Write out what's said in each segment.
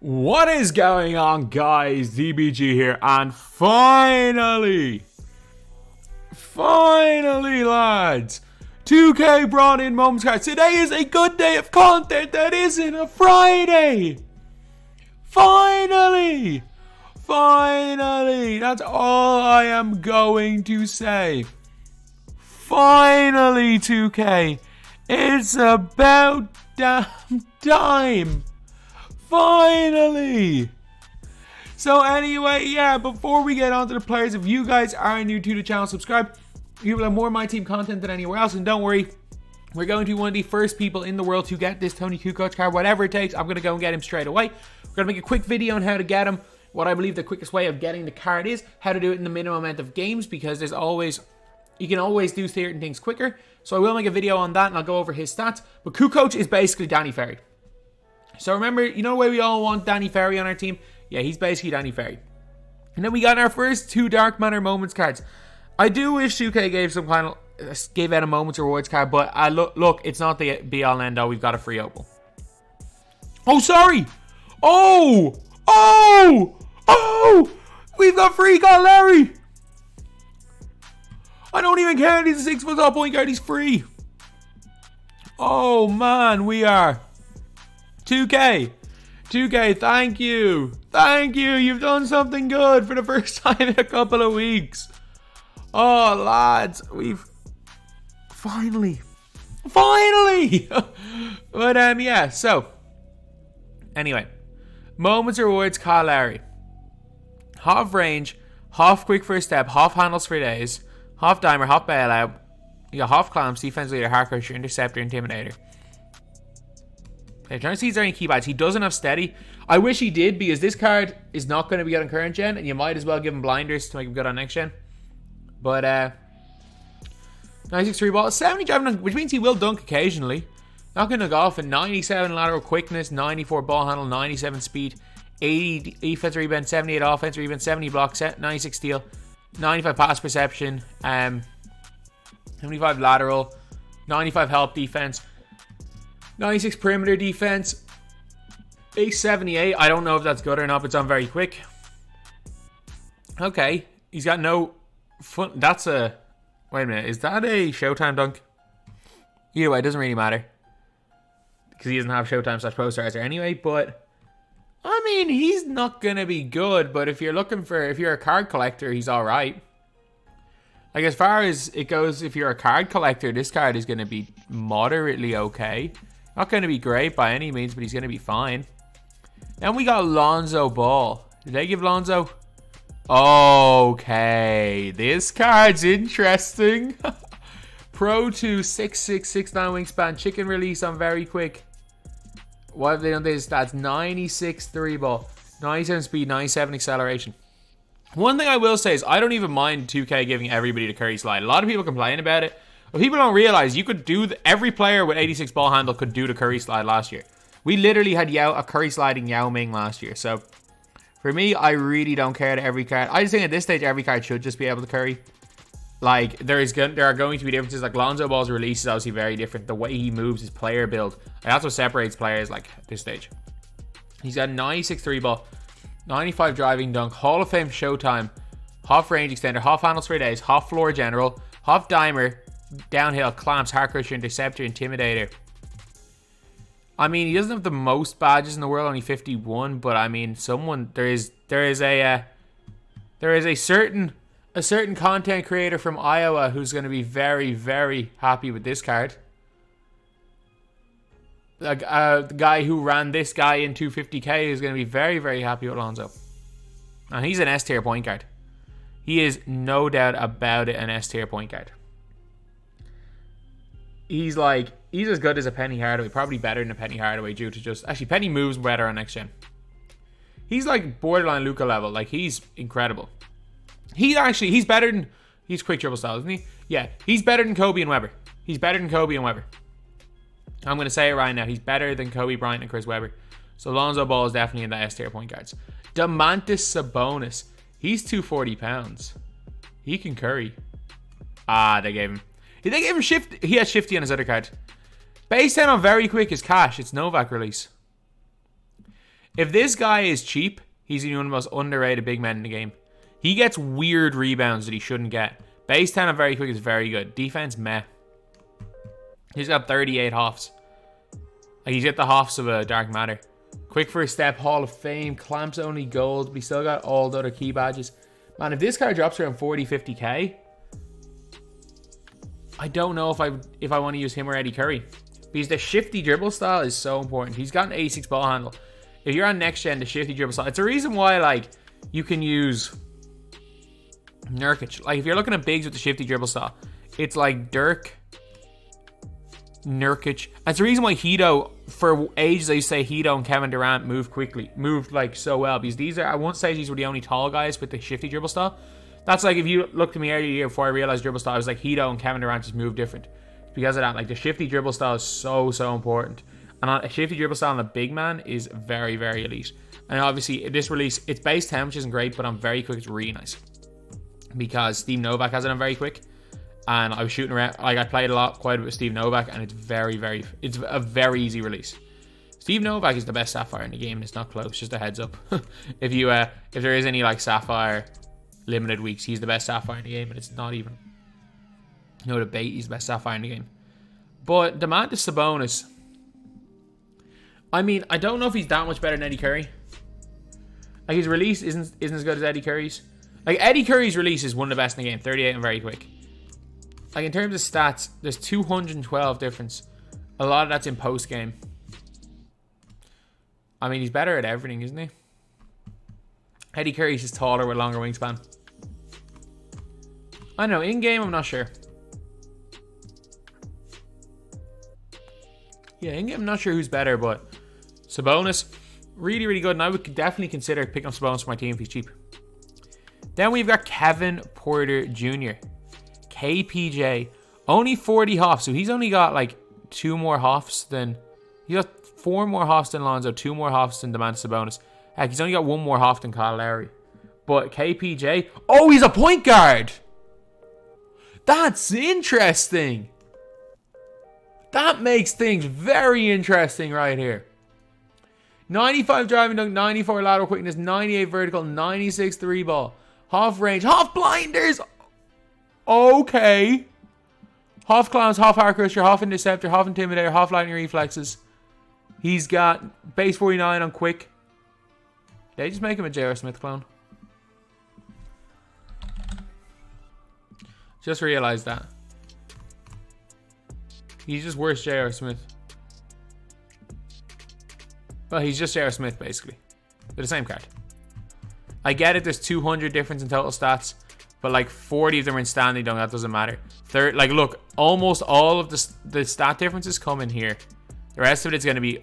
What is going on, guys? DBG here, and finally, lads, 2K brought in moments cards. Today is a good day of content that isn't a Friday. Finally, that's all I am going to say. Finally, 2K, it's about damn time. Finally! So anyway, yeah, before we get on to the players, if you guys are new to the channel, subscribe. You will have more My Team content than anywhere else. And don't worry, we're going to be one of the first people in the world to get this Toni Kukoc card. Whatever it takes, I'm going to go and get him straight away. We're going to make a quick video on how to get him. What I believe the quickest way of getting the card is, how to do it in the minimum amount of games, because there's always, you can always do certain things quicker. So I will make a video on that and I'll go over his stats. But kukoc is basically Danny Ferry. So remember, you know the way we all want Danny Ferry on our team? Yeah, he's basically Danny Ferry. And then we got our first two Dark Matter Moments cards. I do wish 2K gave out a Moments Rewards card, but look, it's not the be-all and end-all. We've got a free opal. Oh, sorry! Oh! We've got free got Larry! I don't even care. He's a 6-foot tall point guard. He's free. Oh, man, we are... 2K, thank you. You've done something good for the first time in a couple of weeks. Oh, lads, we've finally. But yeah. So anyway, moments rewards. Kyle Lowry, half range, half quick first step, half handles for days, half dimer, half bailout. You got half clamps, defense leader, hard crusher, interceptor, intimidator. I'm trying to see if there are any key badges. He doesn't have steady. I wish he did, because this card is not going to be good on current gen, and you might as well give him blinders to make him good on next gen. But 96 ball, 70 driving, which means he will dunk occasionally. Not going to go off, and 97 lateral quickness, 94 ball handle, 97 speed, 80 defense rebound, 78 offense rebound, 70 block set, 96 steal, 95 pass perception, 75 lateral, 95 help defense, 96 perimeter defense, 878. I don't know if that's good or not, but it's on very quick. Okay, he's got no fun. That's a... Wait a minute, is that a Showtime dunk? Either way, it doesn't really matter, because he doesn't have Showtime / Posterizer anyway, but... I mean, he's not going to be good, but if you're a card collector, he's alright. Like, as far as it goes, if you're a card collector, this card is going to be moderately okay. Not going to be great by any means, but he's going to be fine. Then we got Lonzo Ball. Did they give Lonzo? Okay. This card's interesting. Pro 2, 6'6", 6'9" wingspan. Chicken release on very quick. What have they done? This stats 96 3 ball. 97 speed, 97 acceleration. One thing I will say is I don't even mind 2K giving everybody the Curry slide. A lot of people complain about it. But people don't realize you could do every player with 86 ball handle could do the Curry slide last year. We literally had a Curry sliding Yao Ming last year. So for me, I really don't care that every card. I just think at this stage every card should just be able to curry. Like there are going to be differences. Like Lonzo Ball's release is obviously very different. The way he moves, his player build, and that's what separates players like at this stage. He's got 96 3 ball, 95 driving dunk, Hall of Fame Showtime, half range extender, half handles for days, half floor general, half dimer, downhill, clamps, hard crusher, interceptor, intimidator. I mean, he doesn't have the most badges in the world, only 51. But I mean, there is a certain content creator from Iowa who's going to be very, very happy with this card. The guy who ran this guy in 250k is going to be very, very happy with Lonzo. And he's an S tier point guard. He is no doubt about it, an S tier point guard. He's as good as a Penny Hardaway, probably better than a Penny Hardaway due to just... Actually, Penny moves better on next gen. He's like borderline Luka level. Like, he's incredible. He's better than... He's quick dribble style, isn't he? Yeah, he's better than Kobe and Webber. I'm going to say it right now. He's better than Kobe Bryant and Chris Webber. So Lonzo Ball is definitely in the S tier point guards. Domantas Sabonis. He's 240 pounds. He can curry. They gave him... Did they give him shift? He has shifty on his other card. Base 10 on very quick is cash. It's Novak release. If this guy is cheap, he's one of the most underrated big men in the game. He gets weird rebounds that he shouldn't get. Base 10 and very quick is very good. Defense, meh. He's got 38 hoffs. Like, he's got the hoffs of a dark matter. Quick first step, Hall of Fame, clamps only gold. But he still got all the other key badges. Man, if this card drops around 40, 50k, I don't know if I want to use him or Eddie Curry. Because the shifty dribble style is so important. He's got an 86 ball handle. If you're on next gen, the shifty dribble style, it's a reason why, like, you can use Nurkic. Like, if you're looking at bigs with the shifty dribble style, it's like Dirk, Nurkic. That's the reason why Hito, for ages, I used to say Hito and Kevin Durant moved like so well. Because these are, I won't say these were the only tall guys with the shifty dribble style. That's like, if you looked at me earlier before I realized dribble style, I was like, Hito and Kevin Durant just moved different. Because of that, like, the shifty dribble style is so important. And a shifty dribble style on a big man is very, very elite. And obviously, this release, it's base 10, which isn't great, but on very quick, it's really nice. Because Steve Novak has it on very quick. And I was shooting around, like, I played quite a bit with Steve Novak, and it's it's a very easy release. Steve Novak is the best Sapphire in the game, and it's not close, just a heads up. if there is any, like, Sapphire limited weeks, he's the best Sapphire in the game, and it's not even no debate, he's the best Sapphire in the game. But domantas Sabonis, I mean, I don't know if he's that much better than Eddie Curry. Like, his release isn't as good as Eddie Curry's. Like, Eddie Curry's release is one of the best in the game, 38 and very quick. Like, in terms of stats, there's 212 difference. A lot of that's in post game. I mean, he's better at everything, isn't he? Eddie Curry's just taller with longer wingspan. I don't know, in game, I'm not sure. Yeah, in game, I'm not sure who's better, but Sabonis, really, really good. And I would definitely consider picking up Sabonis for my team if he's cheap. Then we've got Kevin Porter Jr. KPJ. Only 40 hoffs. So he's only got like 2 more hoffs than... He got 4 more hoffs than Lonzo, 2 more hoffs than domantas Sabonis. Heck, he's only got 1 more hoff than Kyle Lowry. But KPJ... Oh, he's a point guard! That's interesting! That makes things very interesting right here. 95 driving dunk, 94 lateral quickness, 98 vertical, 96 3 ball. Half range, half blinders! Okay. Half clowns, half hard crusher, half interceptor, half intimidator, half lightning reflexes. He's got base 49 on quick. Did they just make him a J.R. Smith clone? Just realized that. He's just worse J.R. Smith. Well, he's just J.R. Smith, basically. They're the same card. I get it, there's 200 difference in total stats. But like 40 of them are in standing dunk, that doesn't matter. Like, look, almost all of the stat differences come in here. The rest of it's going to be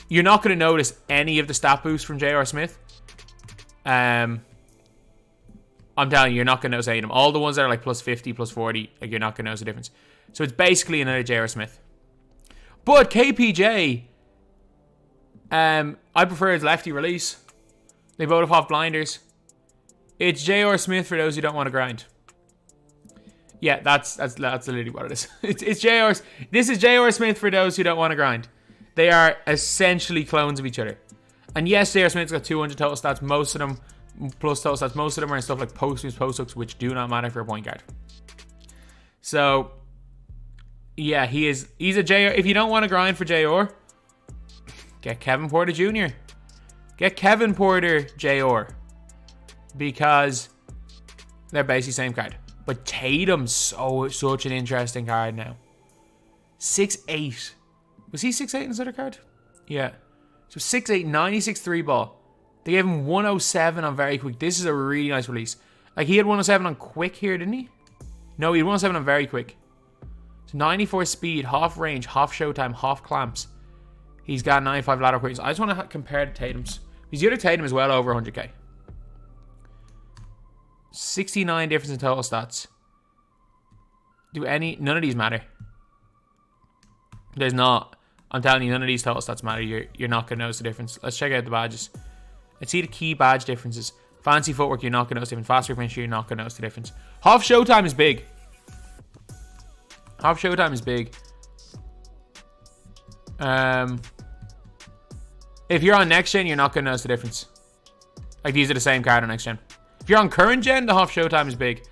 you're not going to notice any of the stat boosts from J.R. Smith. I'm telling you, you're not going to notice any of them. All the ones that are like plus 50, plus 40, like, you're not going to notice the difference. So it's basically another J.R. Smith. But KPJ, I prefer his lefty release. They both have blinders. It's J.R. Smith for those who don't want to grind. Yeah, that's literally what it is. It's J.R. This is J.R. Smith for those who don't want to grind. They are essentially clones of each other. And yes, J.R. Smith's got 200 total stats. Most of them, plus total stats, most of them are in stuff like post moves, post hooks, which do not matter for a point guard. So, yeah, he's a J.R. If you don't want to grind for J.R., get Kevin Porter Jr. Get Kevin Porter J.R. Because they're basically the same card. But Tatum's such an interesting card now. 6'8". Was he 6'8" in this other card? Yeah. So 6'8", 96 3 ball. They gave him 107 on very quick. This is a really nice release. Like, he had 107 on quick here, didn't he? No, he had 107 on very quick. So 94 speed, half range, half showtime, half clamps. He's got 95 lateral quickness. I just want to compare to Tatum's. Because the other Tatum is well over 100k. 69 difference in total stats. None of these matter. There's not. I'm telling you, none of these total stats matter. You're not going to notice the difference. Let's check out the badges. Let's see the key badge differences. Fancy footwork, you're not going to notice the difference. Fast finish, you're not going to notice the difference. Half showtime is big. Half showtime is big. If you're on next gen, you're not going to notice the difference. Like, these are the same card on next gen. If you're on current gen, the half showtime is big.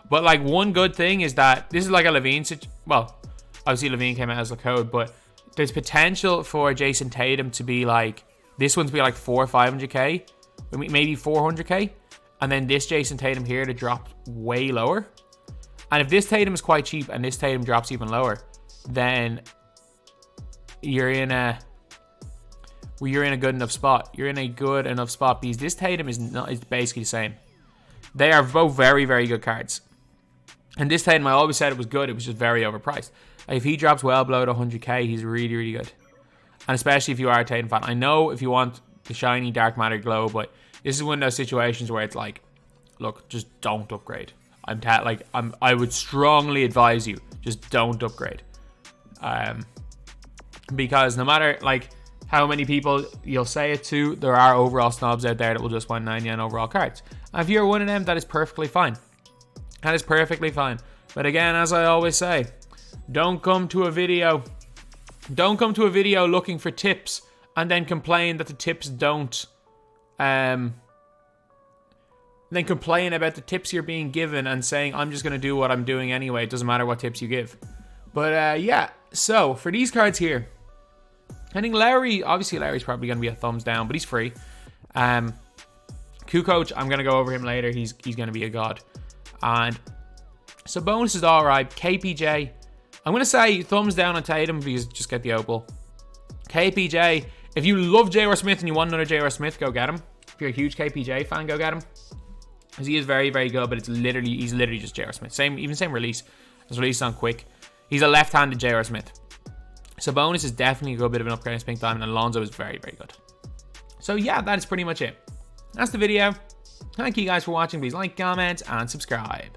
But, like, one good thing is that this is like a Levine situation. Well, obviously Levine came out as a code, but there's potential for Jayson Tatum to be like, this one to be like 400 or 500k, maybe 400k, and then this Jayson Tatum here to drop way lower. And if this Tatum is quite cheap and this Tatum drops even lower, then you're in a good enough spot. You're in a good enough spot because this Tatum is basically the same. They are both very, very good cards. And this Tatum, I always said it was good. It was just very overpriced. If he drops well below the 100k, he's really, really good. And especially if you are a Tatum fan. I know if you want the shiny dark matter glow, but this is one of those situations where it's like, look, just don't upgrade. I would strongly advise you, just don't upgrade. Because no matter like how many people you'll say it to, there are overall snobs out there that will just want 99 overall cards. And if you're one of them, that is perfectly fine. That is perfectly fine. But again, as I always say, don't come to a video looking for tips and then complain that the tips don't then complain about the tips you're being given and saying, I'm just going to do what I'm doing anyway. It doesn't matter what tips you give. But yeah, so for these cards here, I think Lowry, obviously Lowry's probably going to be a thumbs down, but he's free. Kukoc, I'm going to go over him later. He's going to be a god. And sabonis is all right. KPJ, I'm going to say thumbs down on Tatum because just get the opal. KPJ, if you love J.R. Smith and you want another J.R. Smith, go get him. If you're a huge KPJ fan, go get him. Because he is very, very good, but he's literally just J.R. Smith. Same release. It's released on quick. He's a left-handed J.R. Smith. Sabonis is definitely a good bit of an upgrade in Pink Diamond, and Lonzo is very, very good. So yeah, that is pretty much it. That's the video. Thank you guys for watching. Please like, comment, and subscribe.